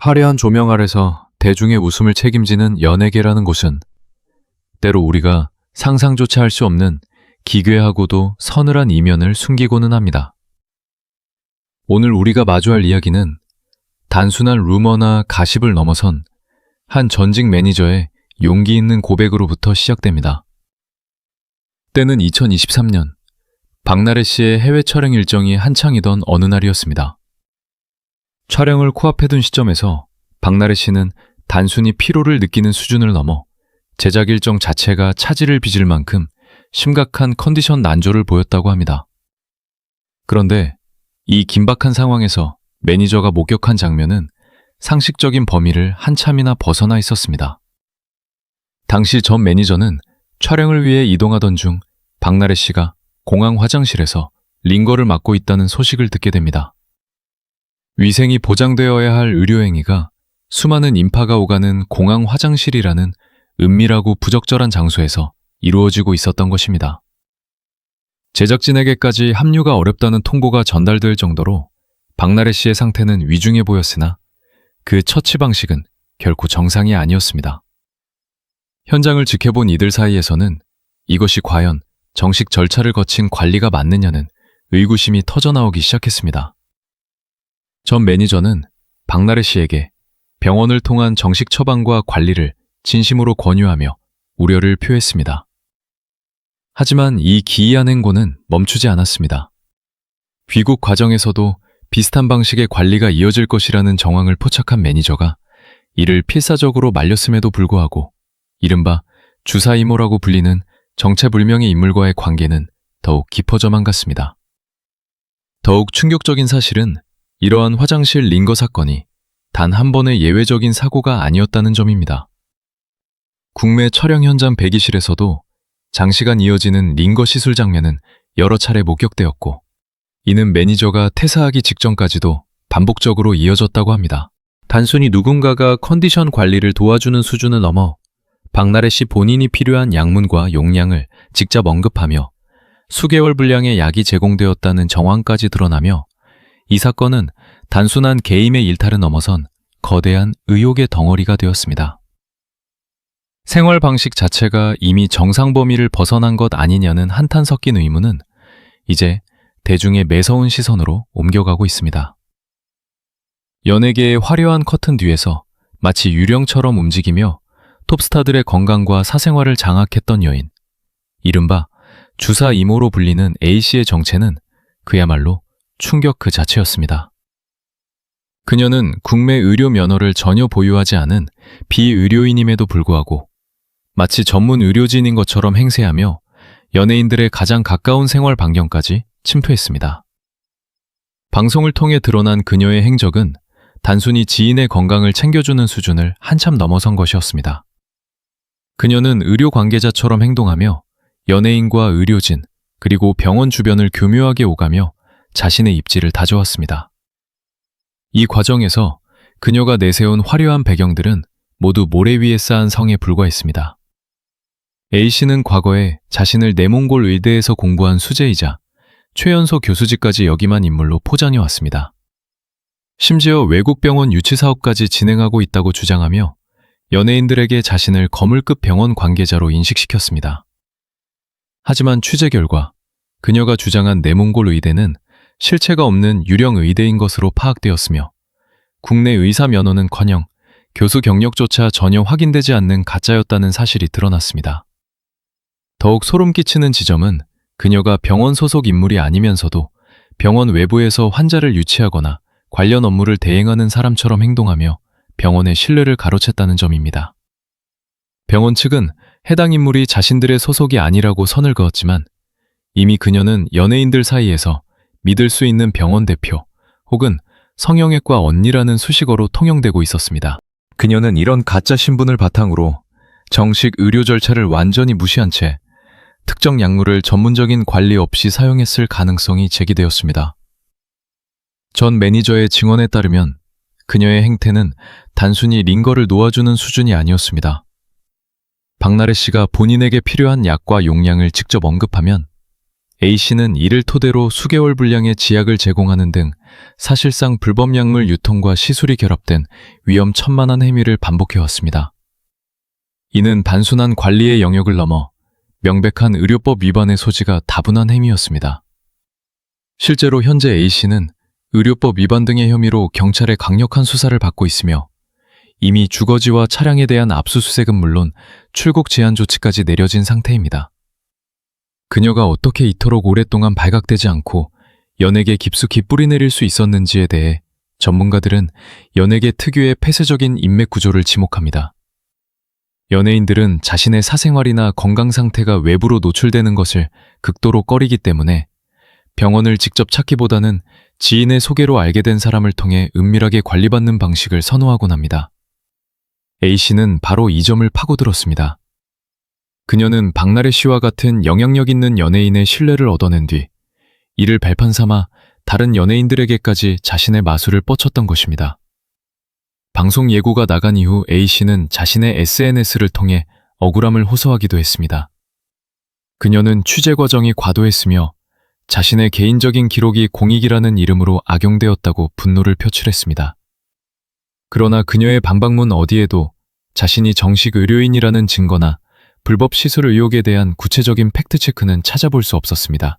화려한 조명 아래서 대중의 웃음을 책임지는 연예계라는 곳은 때로 우리가 상상조차 할 수 없는 기괴하고도 서늘한 이면을 숨기고는 합니다. 오늘 우리가 마주할 이야기는 단순한 루머나 가십을 넘어선 한 전직 매니저의 용기 있는 고백으로부터 시작됩니다. 때는 2023년, 박나래 씨의 해외 촬영 일정이 한창이던 어느 날이었습니다. 촬영을 코앞에 둔 시점에서 박나래 씨는 단순히 피로를 느끼는 수준을 넘어 제작 일정 자체가 차질을 빚을 만큼 심각한 컨디션 난조를 보였다고 합니다. 그런데 이 긴박한 상황에서 매니저가 목격한 장면은 상식적인 범위를 한참이나 벗어나 있었습니다. 당시 전 매니저는 촬영을 위해 이동하던 중 박나래 씨가 공항 화장실에서 링거를 맡고 있다는 소식을 듣게 됩니다. 위생이 보장되어야 할 의료행위가 수많은 인파가 오가는 공항 화장실이라는 은밀하고 부적절한 장소에서 이루어지고 있었던 것입니다. 제작진에게까지 합류가 어렵다는 통보가 전달될 정도로 박나래 씨의 상태는 위중해 보였으나 그 처치 방식은 결코 정상이 아니었습니다. 현장을 지켜본 이들 사이에서는 이것이 과연 정식 절차를 거친 관리가 맞느냐는 의구심이 터져나오기 시작했습니다. 전 매니저는 박나래 씨에게 병원을 통한 정식 처방과 관리를 진심으로 권유하며 우려를 표했습니다. 하지만 이 기이한 행보는 멈추지 않았습니다. 귀국 과정에서도 비슷한 방식의 관리가 이어질 것이라는 정황을 포착한 매니저가 이를 필사적으로 말렸음에도 불구하고 이른바 주사이모라고 불리는 정체불명의 인물과의 관계는 더욱 깊어져만 갔습니다. 더욱 충격적인 사실은 이러한 화장실 링거 사건이 단 한 번의 예외적인 사고가 아니었다는 점입니다. 국내 촬영 현장 배기실에서도 장시간 이어지는 링거 시술 장면은 여러 차례 목격되었고 이는 매니저가 퇴사하기 직전까지도 반복적으로 이어졌다고 합니다. 단순히 누군가가 컨디션 관리를 도와주는 수준을 넘어 박나래 씨 본인이 필요한 약물과 용량을 직접 언급하며 수개월 분량의 약이 제공되었다는 정황까지 드러나며 이 사건은 단순한 개인의 일탈을 넘어선 거대한 의혹의 덩어리가 되었습니다. 생활 방식 자체가 이미 정상 범위를 벗어난 것 아니냐는 한탄 섞인 의문은 이제 대중의 매서운 시선으로 옮겨가고 있습니다. 연예계의 화려한 커튼 뒤에서 마치 유령처럼 움직이며 톱스타들의 건강과 사생활을 장악했던 여인, 이른바 주사 이모로 불리는 A씨의 정체는 그야말로 충격 그 자체였습니다. 그녀는 국내 의료 면허를 전혀 보유하지 않은 비의료인임에도 불구하고 마치 전문 의료진인 것처럼 행세하며 연예인들의 가장 가까운 생활 반경까지 침투했습니다. 방송을 통해 드러난 그녀의 행적은 단순히 지인의 건강을 챙겨주는 수준을 한참 넘어선 것이었습니다. 그녀는 의료 관계자처럼 행동하며 연예인과 의료진 그리고 병원 주변을 교묘하게 오가며 자신의 입지를 다져왔습니다. 이 과정에서 그녀가 내세운 화려한 배경들은 모두 모래 위에 쌓은 성에 불과했습니다. A씨는 과거에 자신을 내몽골 의대에서 공부한 수재이자 최연소 교수직까지 역임한 인물로 포장해왔습니다. 심지어 외국 병원 유치 사업까지 진행하고 있다고 주장하며 연예인들에게 자신을 거물급 병원 관계자로 인식시켰습니다. 하지만 취재 결과 그녀가 주장한 내몽골 의대는 실체가 없는 유령 의대인 것으로 파악되었으며 국내 의사 면허는커녕 교수 경력조차 전혀 확인되지 않는 가짜였다는 사실이 드러났습니다. 더욱 소름 끼치는 지점은 그녀가 병원 소속 인물이 아니면서도 병원 외부에서 환자를 유치하거나 관련 업무를 대행하는 사람처럼 행동하며 병원의 신뢰를 가로챘다는 점입니다. 병원 측은 해당 인물이 자신들의 소속이 아니라고 선을 그었지만 이미 그녀는 연예인들 사이에서 믿을 수 있는 병원 대표 혹은 성형외과 언니라는 수식어로 통용되고 있었습니다. 그녀는 이런 가짜 신분을 바탕으로 정식 의료 절차를 완전히 무시한 채 특정 약물을 전문적인 관리 없이 사용했을 가능성이 제기되었습니다. 전 매니저의 증언에 따르면 그녀의 행태는 단순히 링거를 놓아주는 수준이 아니었습니다. 박나래 씨가 본인에게 필요한 약과 용량을 직접 언급하면 A씨는 이를 토대로 수개월 분량의 지약을 제공하는 등 사실상 불법 약물 유통과 시술이 결합된 위험천만한 행위를 반복해왔습니다. 이는 단순한 관리의 영역을 넘어 명백한 의료법 위반의 소지가 다분한 행위였습니다. 실제로 현재 A씨는 의료법 위반 등의 혐의로 경찰의 강력한 수사를 받고 있으며 이미 주거지와 차량에 대한 압수수색은 물론 출국 제한 조치까지 내려진 상태입니다. 그녀가 어떻게 이토록 오랫동안 발각되지 않고 연예계에 깊숙이 뿌리내릴 수 있었는지에 대해 전문가들은 연예계 특유의 폐쇄적인 인맥 구조를 지목합니다. 연예인들은 자신의 사생활이나 건강 상태가 외부로 노출되는 것을 극도로 꺼리기 때문에 병원을 직접 찾기보다는 지인의 소개로 알게 된 사람을 통해 은밀하게 관리받는 방식을 선호하곤 합니다. A씨는 바로 이 점을 파고들었습니다. 그녀는 박나래 씨와 같은 영향력 있는 연예인의 신뢰를 얻어낸 뒤 이를 발판 삼아 다른 연예인들에게까지 자신의 마술을 뻗쳤던 것입니다. 방송 예고가 나간 이후 A씨는 자신의 SNS를 통해 억울함을 호소하기도 했습니다. 그녀는 취재 과정이 과도했으며 자신의 개인적인 기록이 공익이라는 이름으로 악용되었다고 분노를 표출했습니다. 그러나 그녀의 방방문 어디에도 자신이 정식 의료인이라는 증거나 불법 시술 의혹에 대한 구체적인 팩트체크는 찾아볼 수 없었습니다.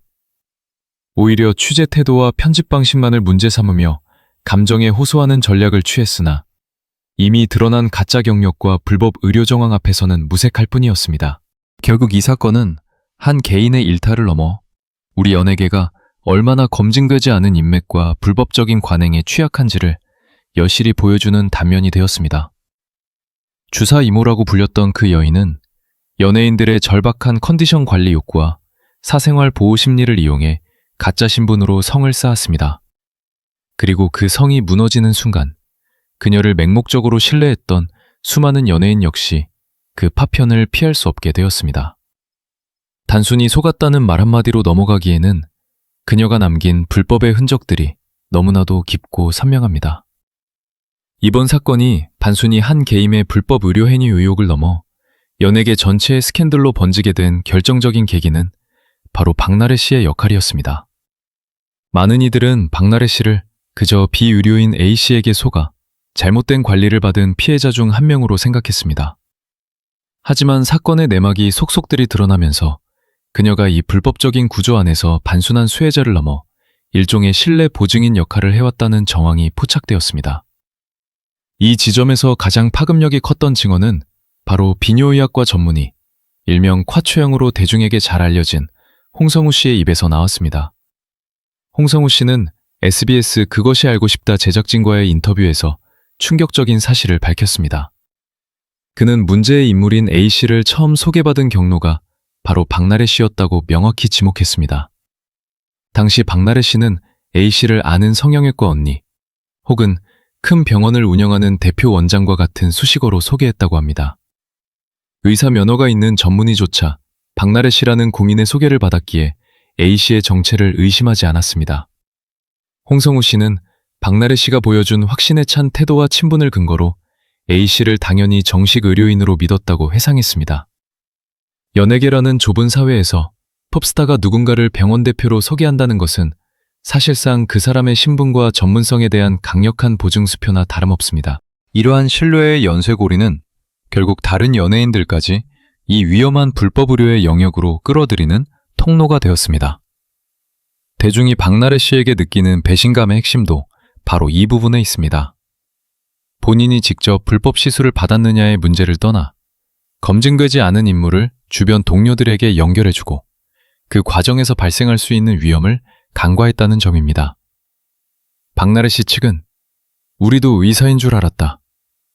오히려 취재 태도와 편집 방식만을 문제 삼으며 감정에 호소하는 전략을 취했으나 이미 드러난 가짜 경력과 불법 의료 정황 앞에서는 무색할 뿐이었습니다. 결국 이 사건은 한 개인의 일탈을 넘어 우리 연예계가 얼마나 검증되지 않은 인맥과 불법적인 관행에 취약한지를 여실히 보여주는 단면이 되었습니다. 주사 이모라고 불렸던 그 여인은 연예인들의 절박한 컨디션 관리 욕구와 사생활 보호 심리를 이용해 가짜 신분으로 성을 쌓았습니다. 그리고 그 성이 무너지는 순간 그녀를 맹목적으로 신뢰했던 수많은 연예인 역시 그 파편을 피할 수 없게 되었습니다. 단순히 속았다는 말 한마디로 넘어가기에는 그녀가 남긴 불법의 흔적들이 너무나도 깊고 선명합니다. 이번 사건이 단순히 한 개인의 불법 의료 행위 의혹을 넘어 연예계 전체의 스캔들로 번지게 된 결정적인 계기는 바로 박나래 씨의 역할이었습니다. 많은 이들은 박나래 씨를 그저 비의료인 A씨에게 속아 잘못된 관리를 받은 피해자 중 한 명으로 생각했습니다. 하지만 사건의 내막이 속속들이 드러나면서 그녀가 이 불법적인 구조 안에서 단순한 수혜자를 넘어 일종의 신뢰 보증인 역할을 해왔다는 정황이 포착되었습니다. 이 지점에서 가장 파급력이 컸던 증언은 바로 비뇨의학과 전문의, 일명 콰추형으로 대중에게 잘 알려진 홍성우 씨의 입에서 나왔습니다. 홍성우 씨는 SBS 그것이 알고 싶다 제작진과의 인터뷰에서 충격적인 사실을 밝혔습니다. 그는 문제의 인물인 A씨를 처음 소개받은 경로가 바로 박나래 씨였다고 명확히 지목했습니다. 당시 박나래 씨는 A씨를 아는 성형외과 언니, 혹은 큰 병원을 운영하는 대표 원장과 같은 수식어로 소개했다고 합니다. 의사 면허가 있는 전문의조차 박나래 씨라는 공인의 소개를 받았기에 A씨의 정체를 의심하지 않았습니다. 홍성우 씨는 박나래 씨가 보여준 확신에 찬 태도와 친분을 근거로 A씨를 당연히 정식 의료인으로 믿었다고 회상했습니다. 연예계라는 좁은 사회에서 톱스타가 누군가를 병원 대표로 소개한다는 것은 사실상 그 사람의 신분과 전문성에 대한 강력한 보증수표나 다름없습니다. 이러한 신뢰의 연쇄고리는 결국 다른 연예인들까지 이 위험한 불법 의료의 영역으로 끌어들이는 통로가 되었습니다. 대중이 박나래 씨에게 느끼는 배신감의 핵심도 바로 이 부분에 있습니다. 본인이 직접 불법 시술을 받았느냐의 문제를 떠나 검증되지 않은 인물을 주변 동료들에게 연결해주고 그 과정에서 발생할 수 있는 위험을 간과했다는 점입니다. 박나래 씨 측은 우리도 의사인 줄 알았다.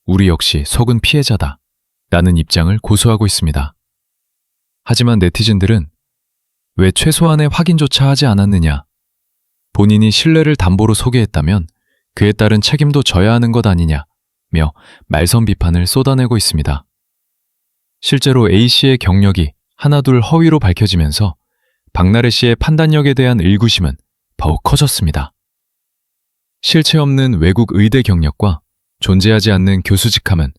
우리 역시 속은 피해자다. 라는 입장을 고수하고 있습니다. 하지만 네티즌들은 왜 최소한의 확인조차 하지 않았느냐? 본인이 신뢰를 담보로 소개했다면 그에 따른 책임도 져야 하는 것 아니냐며 말선 비판을 쏟아내고 있습니다. 실제로 A씨의 경력이 하나둘 허위로 밝혀지면서 박나래 씨의 판단력에 대한 의구심은 더욱 커졌습니다. 실체 없는 외국 의대 경력과 존재하지 않는 교수직함은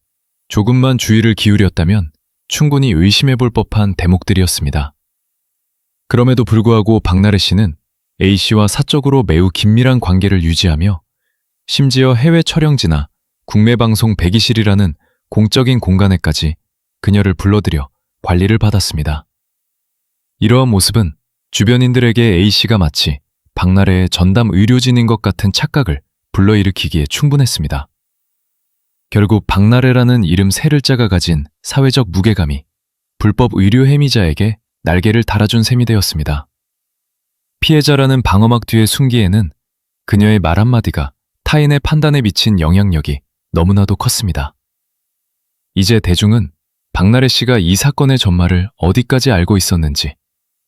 조금만 주의를 기울였다면 충분히 의심해볼 법한 대목들이었습니다. 그럼에도 불구하고 박나래 씨는 A씨와 사적으로 매우 긴밀한 관계를 유지하며 심지어 해외 촬영지나 국내방송 배기실이라는 공적인 공간에까지 그녀를 불러들여 관리를 받았습니다. 이러한 모습은 주변인들에게 A씨가 마치 박나래의 전담 의료진인 것 같은 착각을 불러일으키기에 충분했습니다. 결국 박나래라는 이름 세 글자가 가진 사회적 무게감이 불법 의료 해미자에게 날개를 달아준 셈이 되었습니다. 피해자라는 방어막 뒤에 숨기에는 그녀의 말 한마디가 타인의 판단에 미친 영향력이 너무나도 컸습니다. 이제 대중은 박나래 씨가 이 사건의 전말을 어디까지 알고 있었는지,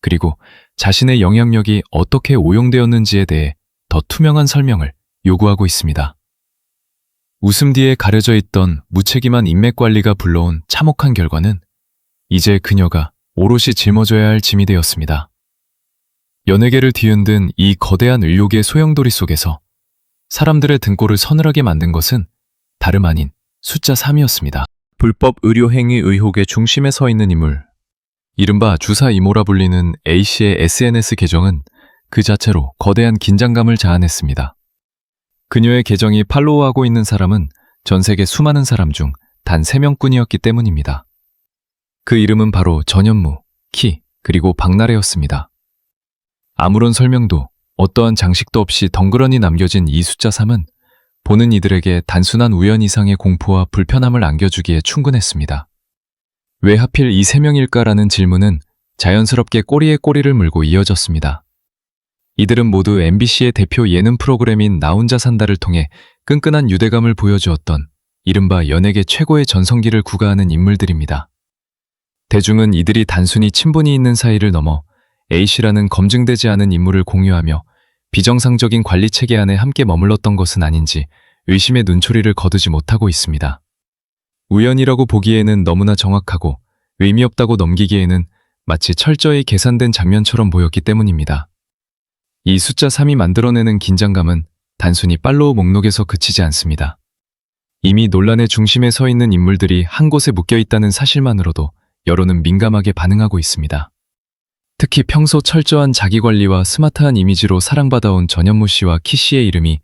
그리고 자신의 영향력이 어떻게 오용되었는지에 대해 더 투명한 설명을 요구하고 있습니다. 웃음 뒤에 가려져 있던 무책임한 인맥 관리가 불러온 참혹한 결과는 이제 그녀가 오롯이 짊어져야 할 짐이 되었습니다. 연예계를 뒤흔든 이 거대한 의혹의 소용돌이 속에서 사람들의 등골을 서늘하게 만든 것은 다름 아닌 숫자 3이었습니다. 불법 의료행위 의혹의 중심에 서 있는 인물, 이른바 주사 이모라 불리는 A씨의 SNS 계정은 그 자체로 거대한 긴장감을 자아냈습니다. 그녀의 계정이 팔로우하고 있는 사람은 전 세계 수많은 사람 중 단 3명뿐이었기 때문입니다. 그 이름은 바로 전현무, 키, 그리고 박나래였습니다. 아무런 설명도 어떠한 장식도 없이 덩그러니 남겨진 이 숫자 3은 보는 이들에게 단순한 우연 이상의 공포와 불편함을 안겨주기에 충분했습니다. 왜 하필 이 3명일까라는 질문은 자연스럽게 꼬리에 꼬리를 물고 이어졌습니다. 이들은 모두 MBC의 대표 예능 프로그램인 나 혼자 산다를 통해 끈끈한 유대감을 보여주었던 이른바 연예계 최고의 전성기를 구가하는 인물들입니다. 대중은 이들이 단순히 친분이 있는 사이를 넘어 A씨라는 검증되지 않은 인물을 공유하며 비정상적인 관리 체계 안에 함께 머물렀던 것은 아닌지 의심의 눈초리를 거두지 못하고 있습니다. 우연이라고 보기에는 너무나 정확하고 의미 없다고 넘기기에는 마치 철저히 계산된 장면처럼 보였기 때문입니다. 이 숫자 3이 만들어내는 긴장감은 단순히 팔로우 목록에서 그치지 않습니다. 이미 논란의 중심에 서 있는 인물들이 한 곳에 묶여 있다는 사실만으로도 여론은 민감하게 반응하고 있습니다. 특히 평소 철저한 자기관리와 스마트한 이미지로 사랑받아온 전현무 씨와 키 씨의 이름이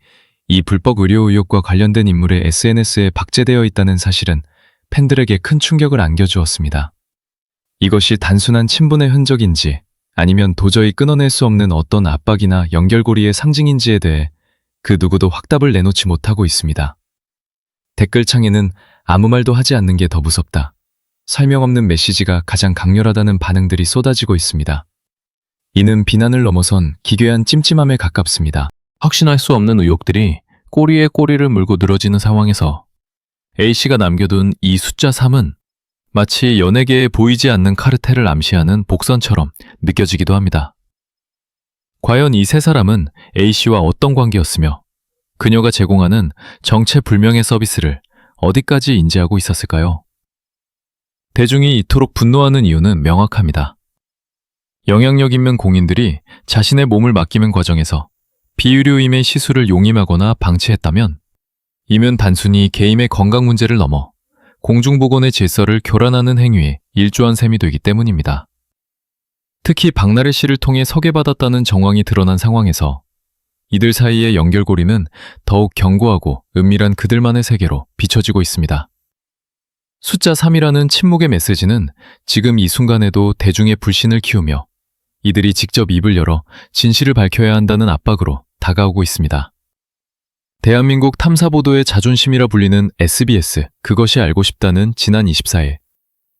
이 불법 의료 의혹과 관련된 인물의 SNS에 박제되어 있다는 사실은 팬들에게 큰 충격을 안겨주었습니다. 이것이 단순한 친분의 흔적인지 아니면 도저히 끊어낼 수 없는 어떤 압박이나 연결고리의 상징인지에 대해 그 누구도 확답을 내놓지 못하고 있습니다. 댓글창에는 아무 말도 하지 않는 게 더 무섭다, 설명 없는 메시지가 가장 강렬하다는 반응들이 쏟아지고 있습니다. 이는 비난을 넘어선 기괴한 찜찜함에 가깝습니다. 확신할 수 없는 의혹들이 꼬리에 꼬리를 물고 늘어지는 상황에서 A씨가 남겨둔 이 숫자 3은 마치 연예계에 보이지 않는 카르텔을 암시하는 복선처럼 느껴지기도 합니다. 과연 이 세 사람은 A씨와 어떤 관계였으며 그녀가 제공하는 정체불명의 서비스를 어디까지 인지하고 있었을까요? 대중이 이토록 분노하는 이유는 명확합니다. 영향력 있는 공인들이 자신의 몸을 맡기는 과정에서 비의료임의 시술을 용임하거나 방치했다면 이면 단순히 개인의 건강 문제를 넘어 공중보건의 질서를 교란하는 행위에 일조한 셈이 되기 때문입니다. 특히 박나래 씨를 통해 소개받았다는 정황이 드러난 상황에서 이들 사이의 연결고리는 더욱 견고하고 은밀한 그들만의 세계로 비춰지고 있습니다. 숫자 3이라는 침묵의 메시지는 지금 이 순간에도 대중의 불신을 키우며 이들이 직접 입을 열어 진실을 밝혀야 한다는 압박으로 다가오고 있습니다. 대한민국 탐사보도의 자존심이라 불리는 SBS 그것이 알고 싶다는 지난 24일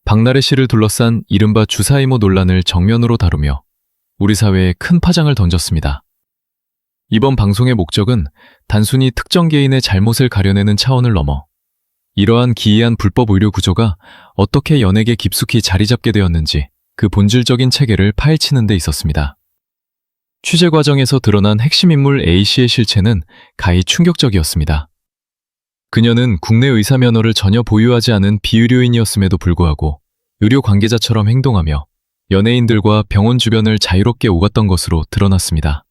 박나래 씨를 둘러싼 이른바 주사이모 논란을 정면으로 다루며 우리 사회에 큰 파장을 던졌습니다. 이번 방송의 목적은 단순히 특정 개인의 잘못을 가려내는 차원을 넘어 이러한 기이한 불법 의료 구조가 어떻게 연예계 깊숙이 자리 잡게 되었는지 그 본질적인 체계를 파헤치는 데 있었습니다. 취재 과정에서 드러난 핵심 인물 A씨의 실체는 가히 충격적이었습니다. 그녀는 국내 의사 면허를 전혀 보유하지 않은 비의료인이었음에도 불구하고 의료 관계자처럼 행동하며 연예인들과 병원 주변을 자유롭게 오갔던 것으로 드러났습니다.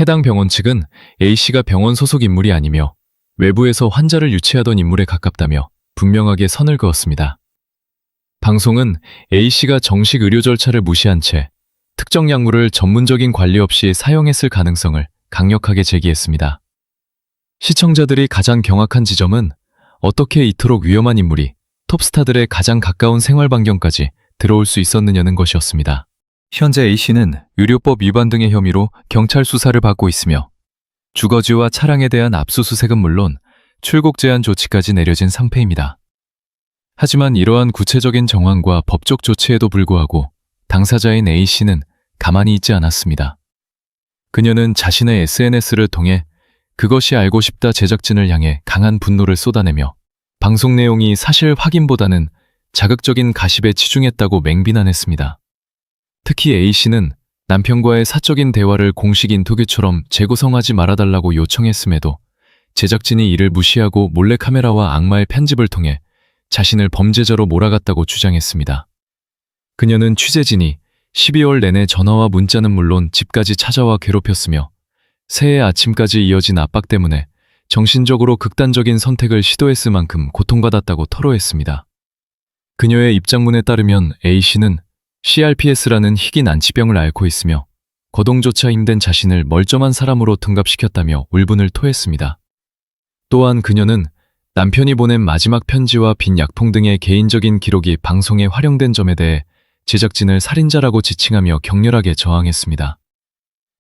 해당 병원 측은 A씨가 병원 소속 인물이 아니며 외부에서 환자를 유치하던 인물에 가깝다며 분명하게 선을 그었습니다. 방송은 A씨가 정식 의료 절차를 무시한 채 특정 약물을 전문적인 관리 없이 사용했을 가능성을 강력하게 제기했습니다. 시청자들이 가장 경악한 지점은 어떻게 이토록 위험한 인물이 톱스타들의 가장 가까운 생활 반경까지 들어올 수 있었느냐는 것이었습니다. 현재 A씨는 의료법 위반 등의 혐의로 경찰 수사를 받고 있으며 주거지와 차량에 대한 압수수색은 물론 출국 제한 조치까지 내려진 상태입니다. 하지만 이러한 구체적인 정황과 법적 조치에도 불구하고 당사자인 A씨는 가만히 있지 않았습니다. 그녀는 자신의 SNS를 통해 그것이 알고 싶다 제작진을 향해 강한 분노를 쏟아내며 방송 내용이 사실 확인보다는 자극적인 가십에 치중했다고 맹비난했습니다. 특히 A씨는 남편과의 사적인 대화를 공식 인터뷰처럼 재구성하지 말아달라고 요청했음에도 제작진이 이를 무시하고 몰래카메라와 악마의 편집을 통해 자신을 범죄자로 몰아갔다고 주장했습니다. 그녀는 취재진이 12월 내내 전화와 문자는 물론 집까지 찾아와 괴롭혔으며 새해 아침까지 이어진 압박 때문에 정신적으로 극단적인 선택을 시도했을 만큼 고통받았다고 토로했습니다. 그녀의 입장문에 따르면 A씨는 CRPS라는 희귀 난치병을 앓고 있으며 거동조차 힘든 자신을 멀쩡한 사람으로 등갑시켰다며 울분을 토했습니다. 또한 그녀는 남편이 보낸 마지막 편지와 빈 약통 등의 개인적인 기록이 방송에 활용된 점에 대해 제작진을 살인자라고 지칭하며 격렬하게 저항했습니다.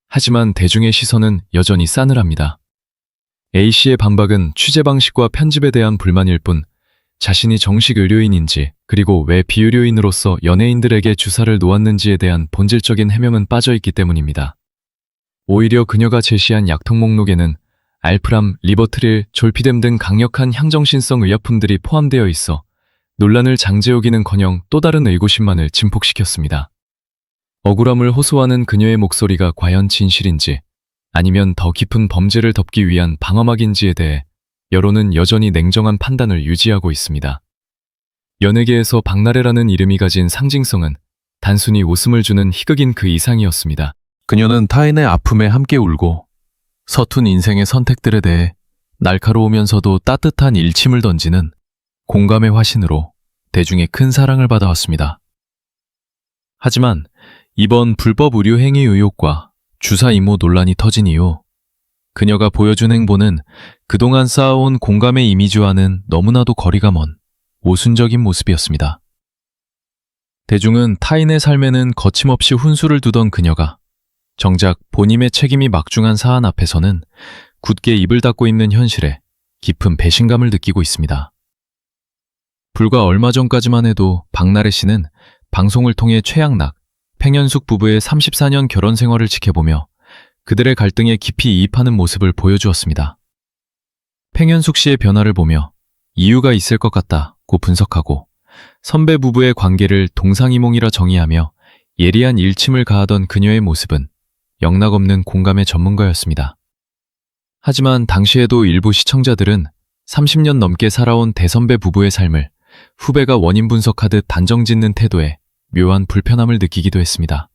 하지만 대중의 시선은 여전히 싸늘합니다. A씨의 반박은 취재 방식과 편집에 대한 불만일 뿐 자신이 정식 의료인인지 그리고 왜 비의료인으로서 연예인들에게 주사를 놓았는지에 대한 본질적인 해명은 빠져있기 때문입니다. 오히려 그녀가 제시한 약통 목록에는 알프람, 리버트릴, 졸피뎀 등 강력한 향정신성 의약품들이 포함되어 있어 논란을 장제오기는커녕 또 다른 의구심만을 증폭시켰습니다. 억울함을 호소하는 그녀의 목소리가 과연 진실인지 아니면 더 깊은 범죄를 덮기 위한 방어막인지에 대해 여론은 여전히 냉정한 판단을 유지하고 있습니다. 연예계에서 박나래라는 이름이 가진 상징성은 단순히 웃음을 주는 희극인 그 이상이었습니다. 그녀는 타인의 아픔에 함께 울고 서툰 인생의 선택들에 대해 날카로우면서도 따뜻한 일침을 던지는 공감의 화신으로 대중의 큰 사랑을 받아왔습니다. 하지만 이번 불법 의료 행위 의혹과 주사 이모 논란이 터진 이후 그녀가 보여준 행보는 그동안 쌓아온 공감의 이미지와는 너무나도 거리가 먼 모순적인 모습이었습니다. 대중은 타인의 삶에는 거침없이 훈수를 두던 그녀가 정작 본인의 책임이 막중한 사안 앞에서는 굳게 입을 닫고 있는 현실에 깊은 배신감을 느끼고 있습니다. 불과 얼마 전까지만 해도 박나래 씨는 방송을 통해 최양락, 팽현숙 부부의 34년 결혼 생활을 지켜보며 그들의 갈등에 깊이 이입하는 모습을 보여주었습니다. 팽현숙 씨의 변화를 보며 이유가 있을 것 같다고 분석하고 선배 부부의 관계를 동상이몽이라 정의하며 예리한 일침을 가하던 그녀의 모습은 영락없는 공감의 전문가였습니다. 하지만 당시에도 일부 시청자들은 30년 넘게 살아온 대선배 부부의 삶을 후배가 원인 분석하듯 단정짓는 태도에 묘한 불편함을 느끼기도 했습니다.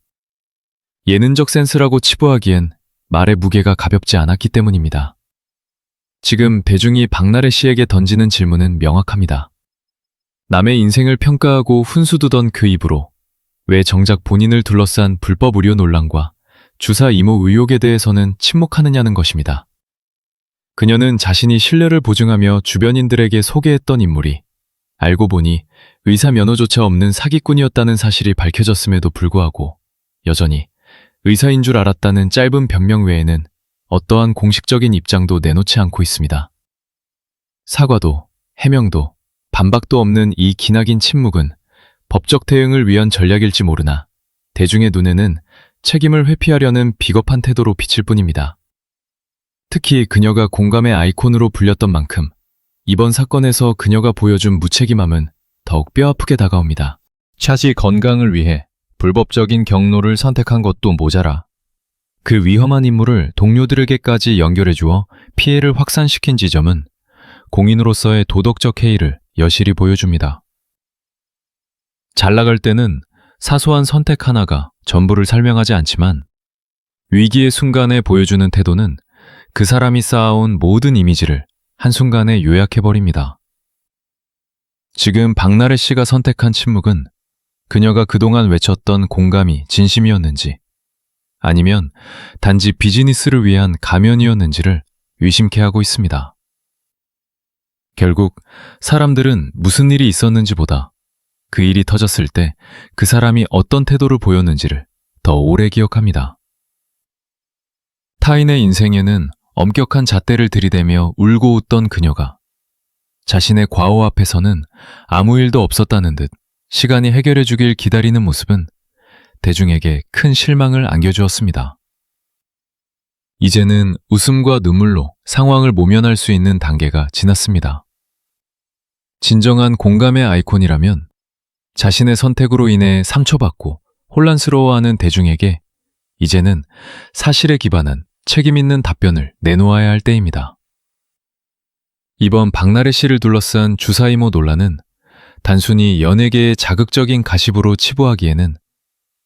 예능적 센스라고 치부하기엔 말의 무게가 가볍지 않았기 때문입니다. 지금 대중이 박나래 씨에게 던지는 질문은 명확합니다. 남의 인생을 평가하고 훈수두던 그 입으로 왜 정작 본인을 둘러싼 불법 의료 논란과 주사 이모 의혹에 대해서는 침묵하느냐는 것입니다. 그녀는 자신이 신뢰를 보증하며 주변인들에게 소개했던 인물이 알고 보니 의사 면허조차 없는 사기꾼이었다는 사실이 밝혀졌음에도 불구하고 여전히 의사인 줄 알았다는 짧은 변명 외에는 어떠한 공식적인 입장도 내놓지 않고 있습니다. 사과도, 해명도, 반박도 없는 이 기나긴 침묵은 법적 대응을 위한 전략일지 모르나 대중의 눈에는 책임을 회피하려는 비겁한 태도로 비칠 뿐입니다. 특히 그녀가 공감의 아이콘으로 불렸던 만큼 이번 사건에서 그녀가 보여준 무책임함은 더욱 뼈아프게 다가옵니다. 차지 건강을 위해 불법적인 경로를 선택한 것도 모자라 그 위험한 인물을 동료들에게까지 연결해 주어 피해를 확산시킨 지점은 공인으로서의 도덕적 해이를 여실히 보여줍니다. 잘 나갈 때는 사소한 선택 하나가 전부를 설명하지 않지만 위기의 순간에 보여주는 태도는 그 사람이 쌓아온 모든 이미지를 한순간에 요약해버립니다. 지금 박나래 씨가 선택한 침묵은 그녀가 그동안 외쳤던 공감이 진심이었는지 아니면 단지 비즈니스를 위한 가면이었는지를 의심케 하고 있습니다. 결국 사람들은 무슨 일이 있었는지보다 그 일이 터졌을 때 그 사람이 어떤 태도를 보였는지를 더 오래 기억합니다. 타인의 인생에는 엄격한 잣대를 들이대며 울고 웃던 그녀가 자신의 과오 앞에서는 아무 일도 없었다는 듯 시간이 해결해 주길 기다리는 모습은 대중에게 큰 실망을 안겨주었습니다. 이제는 웃음과 눈물로 상황을 모면할 수 있는 단계가 지났습니다. 진정한 공감의 아이콘이라면 자신의 선택으로 인해 상처받고 혼란스러워하는 대중에게 이제는 사실에 기반한 책임 있는 답변을 내놓아야 할 때입니다. 이번 박나래 씨를 둘러싼 주사 이모 논란은 단순히 연예계의 자극적인 가십으로 치부하기에는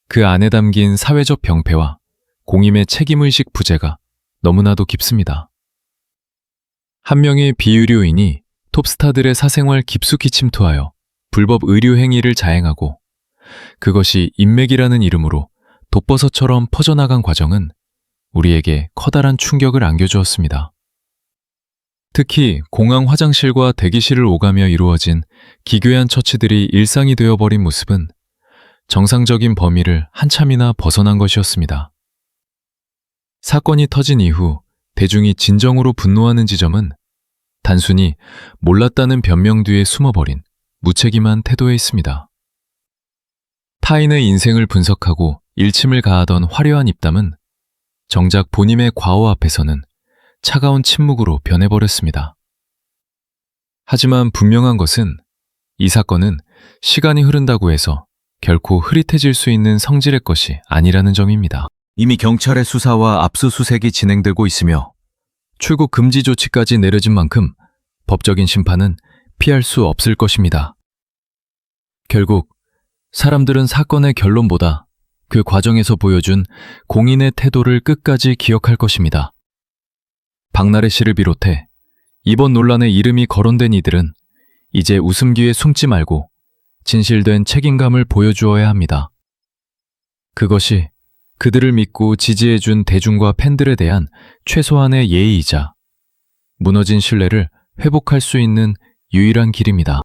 그 안에 담긴 사회적 병폐와 공임의 책임의식 부재가 너무나도 깊습니다. 한 명의 비의료인이 톱스타들의 사생활 깊숙이 침투하여 불법 의료 행위를 자행하고 그것이 인맥이라는 이름으로 돋버섯처럼 퍼져나간 과정은 우리에게 커다란 충격을 안겨주었습니다. 특히 공항 화장실과 대기실을 오가며 이루어진 기괴한 처치들이 일상이 되어버린 모습은 정상적인 범위를 한참이나 벗어난 것이었습니다. 사건이 터진 이후 대중이 진정으로 분노하는 지점은 단순히 몰랐다는 변명 뒤에 숨어버린 무책임한 태도에 있습니다. 타인의 인생을 분석하고 일침을 가하던 화려한 입담은 정작 본인의 과오 앞에서는 차가운 침묵으로 변해버렸습니다. 하지만 분명한 것은 이 사건은 시간이 흐른다고 해서 결코 흐릿해질 수 있는 성질의 것이 아니라는 점입니다. 이미 경찰의 수사와 압수수색이 진행되고 있으며 출국 금지 조치까지 내려진 만큼 법적인 심판은 피할 수 없을 것입니다. 결국 사람들은 사건의 결론보다 그 과정에서 보여준 공인의 태도를 끝까지 기억할 것입니다. 박나래 씨를 비롯해 이번 논란에 이름이 거론된 이들은 이제 웃음기에 숨지 말고 진실된 책임감을 보여주어야 합니다. 그것이 그들을 믿고 지지해준 대중과 팬들에 대한 최소한의 예의이자 무너진 신뢰를 회복할 수 있는 유일한 길입니다.